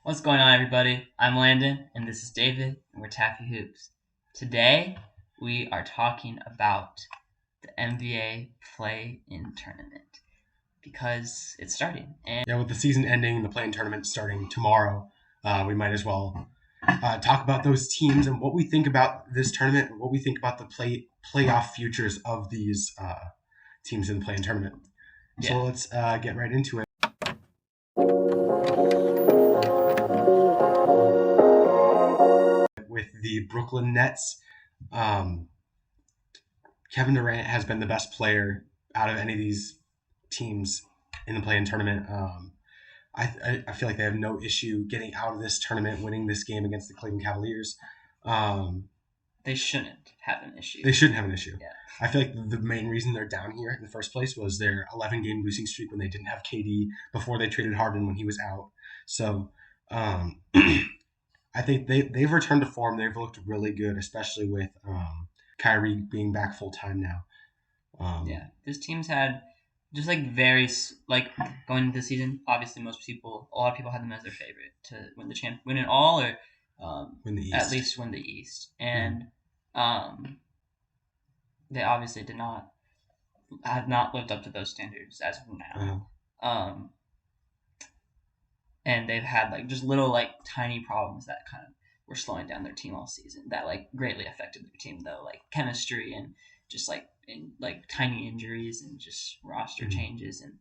What's going on, everybody? I'm Landon, and this is David, and we're Taffy Hoops. Today, we are talking about the NBA Play-In Tournament because it's starting. And Yeah, with the season ending, the play-in tournament starting tomorrow, we might as well talk about those teams and what we think about this tournament and what we think about the playoff futures of these teams in the play-in tournament. So let's get right into it. With the Brooklyn Nets, um, Kevin Durant has been the best player out of any of these teams in the play-in tournament. I feel like they have no issue getting out of this tournament, winning this game against the Cleveland Cavaliers. They shouldn't have an issue. They shouldn't have an issue. Yeah. I feel like the main reason they're down here in the first place was their 11-game losing streak when they didn't have KD before they traded Harden when he was out. So I think they've returned to form. They've looked really good, especially with Kyrie being back full time now. This team's had just going into the season. Obviously, a lot of people had them as their favorite to win it all, or win the East. At least win the East. And they obviously have not lived up to those standards as of now. And they've had just little tiny problems that kind of were slowing down their team all season that greatly affected their team, though, like chemistry and just tiny injuries and just roster changes. And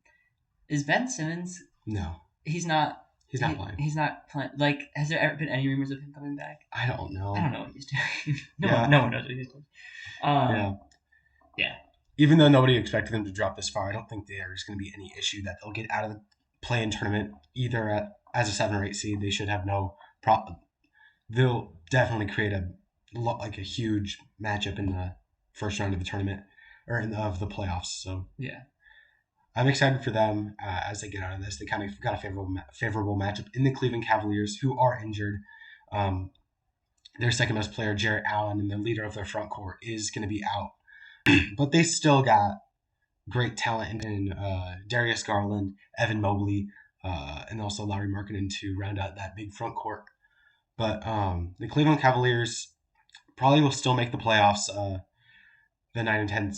is Ben Simmons? No, he's not. He's not playing. He's not playing. Has there ever been any rumors of him coming back? I don't know. I don't know what he's doing. No one knows what he's doing. Yeah. Even though nobody expected them to drop this far, I don't think there's going to be any issue that they'll get out of the play-in tournament either as a 7 or 8 seed. They should have no problem. They'll definitely create a huge matchup in the first round of the tournament or of the playoffs. So yeah, I'm excited for them as they get out of this. They kind of got a favorable matchup in the Cleveland Cavaliers, who are injured. Their second best player, Jarrett Allen, and the leader of their front court is going to be out. But they still got great talent in Darius Garland, Evan Mobley, and also Lauri Markkanen to round out that big front court. But the Cleveland Cavaliers probably will still make the playoffs. The 9 and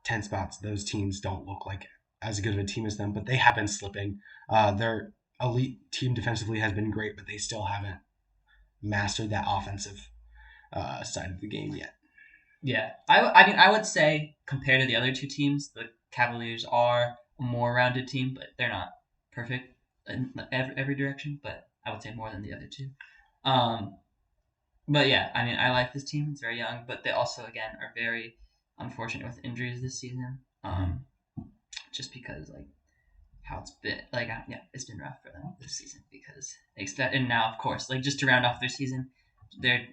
10 spots, those teams don't look like as good of a team as them, but they have been slipping. Their elite team defensively has been great, but they still haven't mastered that offensive side of the game yet. Yeah, I would say compared to the other two teams, the Cavaliers are a more rounded team, but they're not perfect in every direction. But I would say more than the other two. But yeah, I like this team. It's very young, but they also again are very unfortunate with injuries this season. Just because how it's been it's been rough for them this season because and now of course just to round off their season, their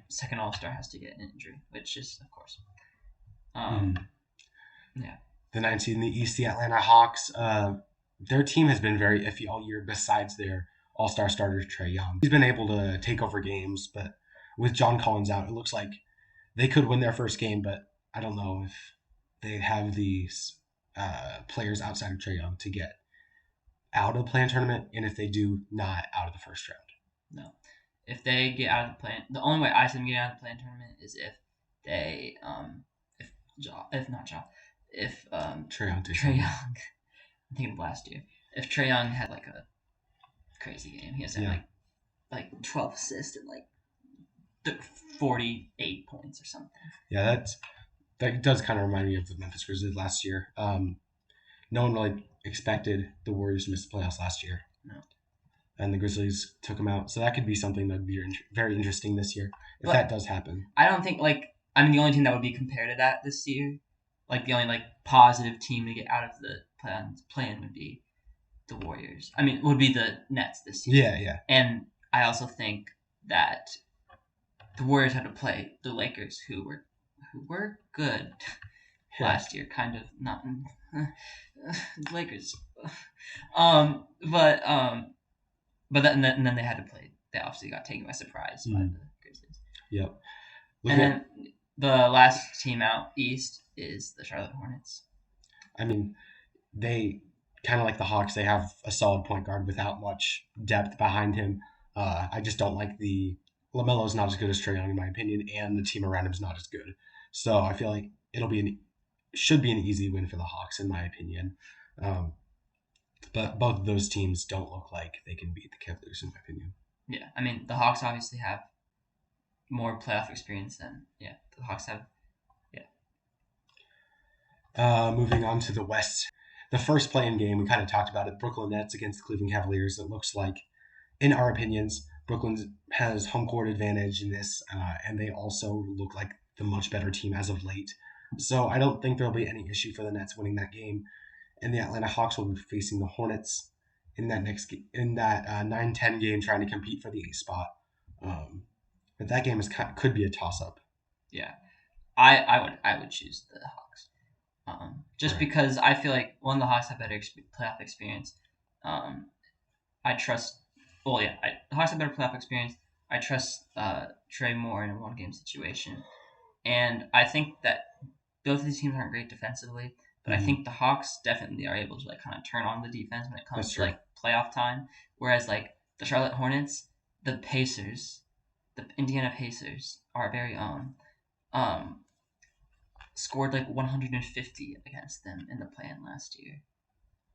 second All-Star has to get an injury, which is of course. Yeah. The 9 seed in the East, the Atlanta Hawks. Their team has been very iffy all year. Besides their All-Star starter Trae Young, he's been able to take over games, but with John Collins out, it looks like they could win their first game, but I don't know if they have these players outside of Trae Young to get out of the play-in tournament, and if they do, not out of the first round. No. If they get out of the play-in, the only way I see them getting out of the play-in tournament is if they Trae Young. I'm thinking of last year. If Trae Young had a crazy game, he has to have 12 assists and 48 points or something. Yeah, that does kind of remind me of the Memphis Grizzlies last year. No one really expected the Warriors to miss the playoffs last year. No. And the Grizzlies took them out. So that could be something that would be very interesting this year if that does happen. I don't think the only team that would be compared to that this year, the only positive team to get out of the play-in would be the Warriors. Would be the Nets this year. Yeah. And I also think that the Warriors had to play the Lakers, who were good last year, kind of not Lakers. But then they had to play. They obviously got taken by surprise by the Grizzlies. Yep. Then the last team out East is the Charlotte Hornets. They kind of like the Hawks, they have a solid point guard without much depth behind him. I just don't like LaMelo's not as good as Trae Young in my opinion, and the team around him is not as good. So I feel like should be an easy win for the Hawks in my opinion. Um, but both of those teams don't look like they can beat the Cavaliers in my opinion. Yeah, I mean the Hawks obviously have more playoff experience than the Hawks have. Moving on to the West, the first play-in game we kind of talked about it. Brooklyn Nets against the Cleveland Cavaliers. It looks like, in our opinions, Brooklyn has home court advantage in this, and they also look like the much better team as of late. So I don't think there'll be any issue for the Nets winning that game. And the Atlanta Hawks will be facing the Hornets in that 9-10 game, trying to compete for the 8th spot. But that game could be a toss-up. Yeah, I would choose the Hawks, just Right. because I feel like the Hawks have better playoff experience. I trust. Well, yeah, the Hawks have better playoff experience. I trust Trae more in a one-game situation, and I think that both of these teams aren't great defensively, but I think the Hawks definitely are able to like kind of turn on the defense when it comes That's to like playoff time. Whereas like the Charlotte Hornets, the Pacers, the Indiana Pacers, our very own, scored like 150 against them in the play-in last year.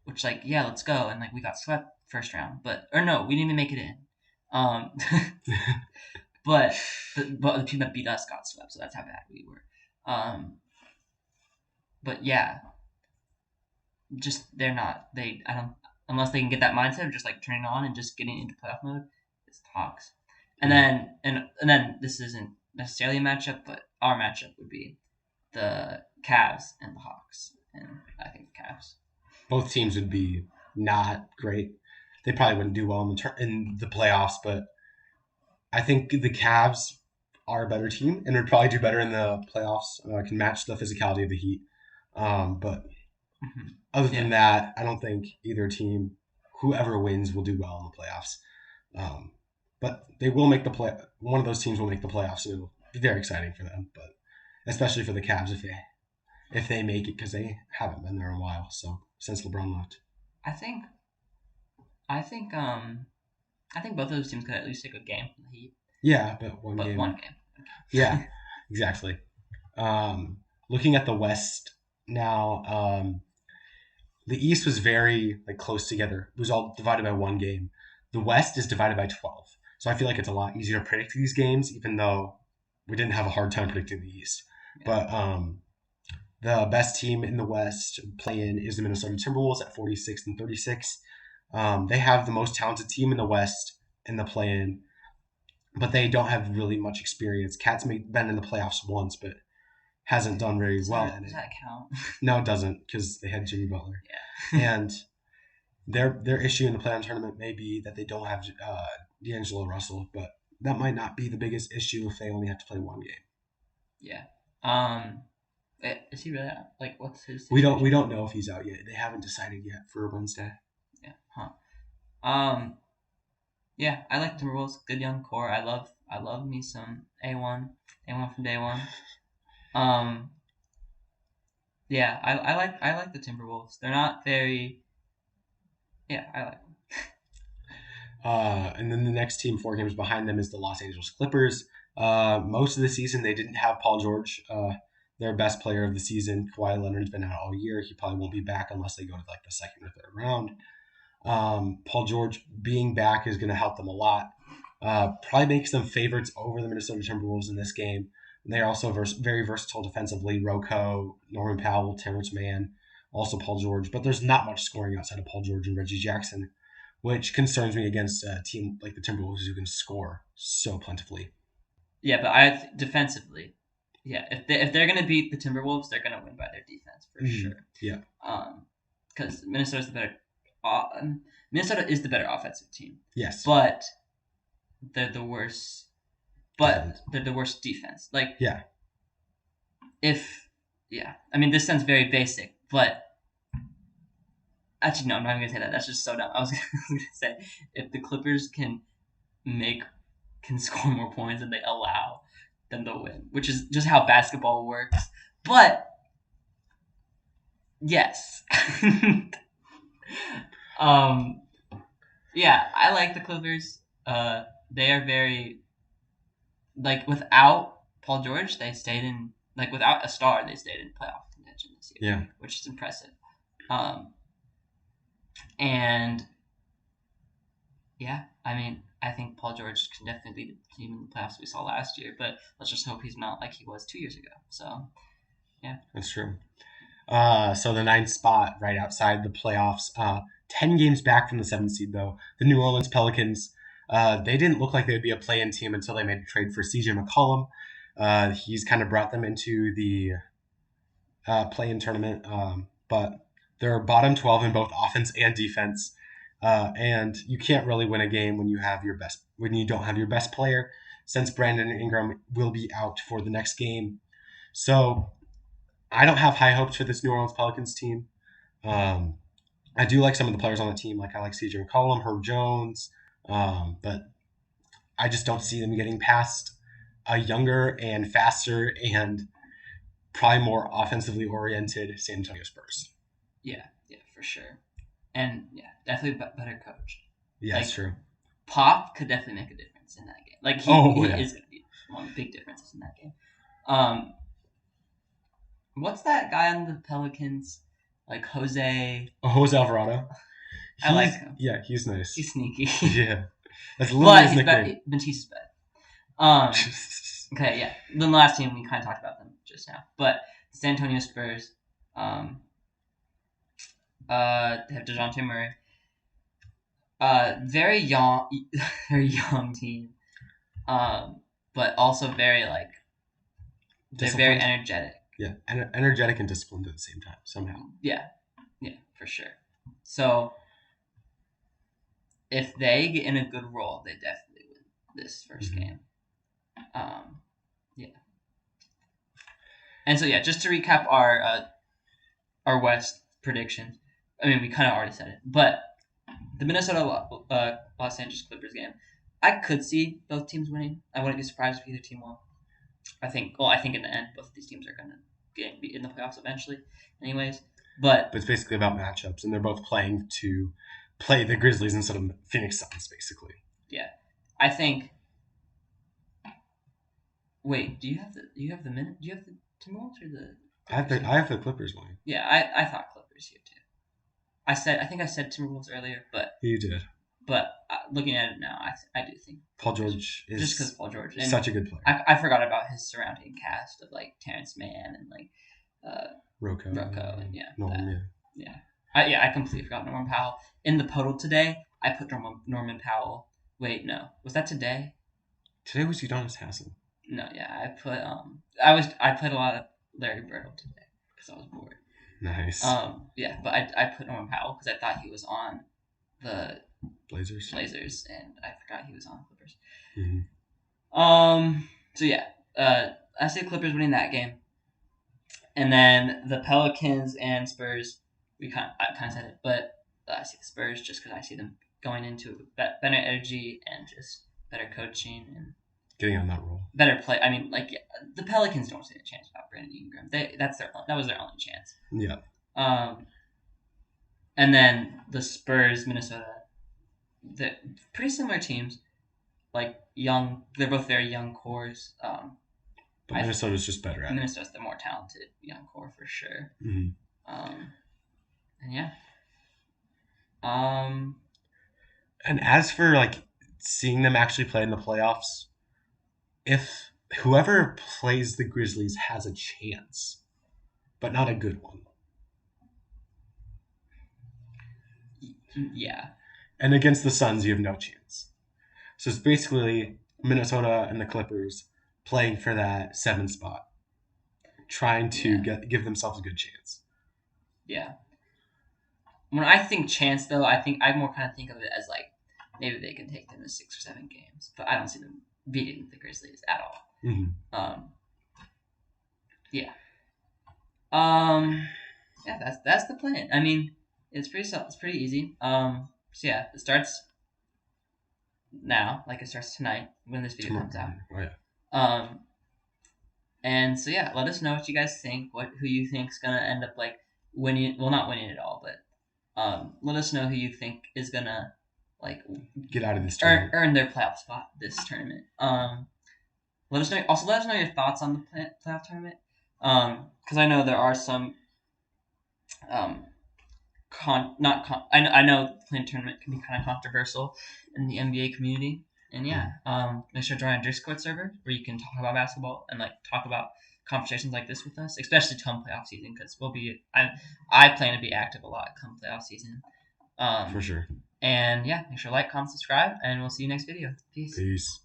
Which like let's go, and like we got swept first round, we didn't even make it in. But the team that beat us got swept, so that's how bad we were. But yeah, just they're not they I don't unless they can get that mindset of just like turning on and just getting into playoff mode. It's the Hawks, and then this isn't necessarily a matchup, but our matchup would be the Cavs and the Hawks, and I think the Cavs. Both teams would be not great. They probably wouldn't do well in the playoffs, but I think the Cavs are a better team and would probably do better in the playoffs. Can match the physicality of the Heat. But other than that, I don't think either team, whoever wins, will do well in the playoffs. But they will make the play. One of those teams will make the playoffs, and it'll be very exciting for them. But especially for the Cavs if they make it, because they haven't been there in a while. So since LeBron left, I think both of those teams could at least take a game from the Heat. Yeah, but one game. Yeah, exactly. Looking at the West now, the East was very close together. It was all divided by one game. The West is divided by 12. So I feel like it's a lot easier to predict these games, even though we didn't have a hard time predicting the East. Yeah. But the best team in the West play-in is the Minnesota Timberwolves at 46-36. They have the most talented team in the West in the play-in, but they don't have really much experience. Cat's been in the playoffs once, but hasn't done very well in it. Does that count? No, it doesn't, because they had Jimmy Butler. Yeah. And their issue in the play-in tournament may be that they don't have D'Angelo Russell, but that might not be the biggest issue if they only have to play one game. Yeah. Is he really out? Like, what's his situation? We don't know if he's out yet. They haven't decided yet for Wednesday. Yeah. Huh. Yeah, I like the Timberwolves. Good young core. I love me some A1 from day one. Yeah, I like the Timberwolves. They're not very. Yeah, I like them. And then the next team 4 games behind them is the Los Angeles Clippers. Most of the season they didn't have Paul George, their best player of the season. Kawhi Leonard's been out all year. He probably won't be back unless they go to the second or third round. Paul George being back is going to help them a lot. Probably makes them favorites over the Minnesota Timberwolves in this game. And they are also very versatile defensively. Rocco, Norman Powell, Terrence Mann, also Paul George. But there's not much scoring outside of Paul George and Reggie Jackson, which concerns me against a team like the Timberwolves who can score so plentifully. Yeah, but defensively, yeah, if they're going to beat the Timberwolves, they're going to win by their defense for sure. Yeah. Because Minnesota is the better offensive team. Yes. But they're the worst. But they're the worst defense. Yeah. I mean, this sounds very basic, but actually, no, I'm not even gonna say that. That's just so dumb. I was gonna say if the Clippers can score more points than they allow, then they'll win, which is just how basketball works. But yes. Yeah, I like the Clippers. They are very like without Paul George, they stayed in like without a star, they stayed in playoff contention this year, Yeah, which is impressive. Um, and yeah, I mean, I think Paul George can definitely lead the team in the playoffs we saw last year, but let's just hope he's not like he was 2 years ago. So yeah, that's true. So the ninth spot, right outside the playoffs. 10 games back from the seventh seed, though. The New Orleans Pelicans. They didn't look like they would be a play-in team until they made a trade for CJ McCollum. He's kind of brought them into the play-in tournament, but they're bottom 12 in both offense and defense. And you can't really win a game when you don't have your best player, since Brandon Ingram will be out for the next game. So I don't have high hopes for this New Orleans Pelicans team. Um, I do like some of the players on the team, like I like CJ McCollum, Herb Jones, but I just don't see them getting past a younger and faster and probably more offensively oriented San Antonio Spurs. yeah, for sure, and yeah, definitely better coached. Yeah, Like that's true. Pop could definitely make a difference in that game. Like Oh, he yeah. is going to be one of the big differences in that game. Um, what's that guy on the Pelicans? Like Jose. Jose Alvarado. I like him. Yeah, he's nice. He's sneaky. Yeah. That's literally his But nickname. Batista's better. Okay, yeah. Then the last team we kind of talked about them just now, but San Antonio Spurs. They have Dejounte Murray. Very young, very young team. But also very like they're very Disciplined. energetic. Yeah, energetic and disciplined at the same time, somehow. Yeah, for sure. So if they get in a good role, they definitely win this 1st game. Yeah. And so yeah, just to recap our West predictions. I mean, we kind of already said it, but the Minnesota Los Angeles Clippers game, I could see both teams winning. I wouldn't be surprised if either team won. I think in the end, both of these teams are going to be in the playoffs eventually, anyways. But it's basically about matchups, and they're both playing to play the Grizzlies instead of Phoenix Suns, basically. Yeah, I think. Wait, do you have the Timberwolves or the? Clippers I have the Clippers winning. Yeah, I thought Clippers here too. I think I said Timberwolves earlier, but you did. But looking at it now, I do think Paul George is just because Paul George is such a good player. I forgot about his surrounding cast of like Terrence Mann and like Rocco and Norman, I completely forgot Norman Powell. In the total today, I put Norman Powell. Wait, no, was that today? Today was Udonis Haslem. No, yeah, I put I played a lot of Larry Bird today because I was bored. Nice. Yeah, but I put Norman Powell because I thought he was on the Blazers, and I forgot he was on Clippers. Mm-hmm. So yeah, I see the Clippers winning that game, and then the Pelicans and Spurs. I kind of said it, but I see the Spurs just because I see them going into better energy and just better coaching and getting on that role. Better play. I mean, like the Pelicans don't stand a chance without Brandon Ingram. That was their only chance. Yeah. And then the Spurs, Minnesota, the pretty similar teams, like young. They're both very young cores. But Minnesota's just better at it. Minnesota's the more talented young core for sure. Mm-hmm. And yeah. And as for like seeing them actually play in the playoffs, if whoever plays the Grizzlies has a chance, but not a good one. Yeah. And against the Suns, you have no chance. So it's basically Minnesota and the Clippers playing for that 7th spot, trying to give themselves a good chance. Yeah. When I think chance, though, I more kind of think of it as like maybe they can take them to 6 or 7 games, but I don't see them beating the Grizzlies at all. Mm-hmm. Yeah. Yeah, that's the plan. I mean, it's pretty easy. So yeah, it starts now, like it starts tonight when this video comes out. Oh, yeah. And so yeah, let us know what you guys think. Who you think's gonna end up like winning? Well, not winning it all, but Let us know who you think is gonna like Get out of this tournament. earn their playoff spot this tournament. Let us know. Also, let us know your thoughts on the playoff tournament. Because I know there are some I know the play tournament can be kind of controversial in the NBA community. And make sure to join our Discord server where you can talk about basketball and like talk about conversations like this with us, especially come playoff season, because I plan to be active a lot come playoff season. For sure. And make sure to like, comment, subscribe, and we'll see you next video. Peace. Peace.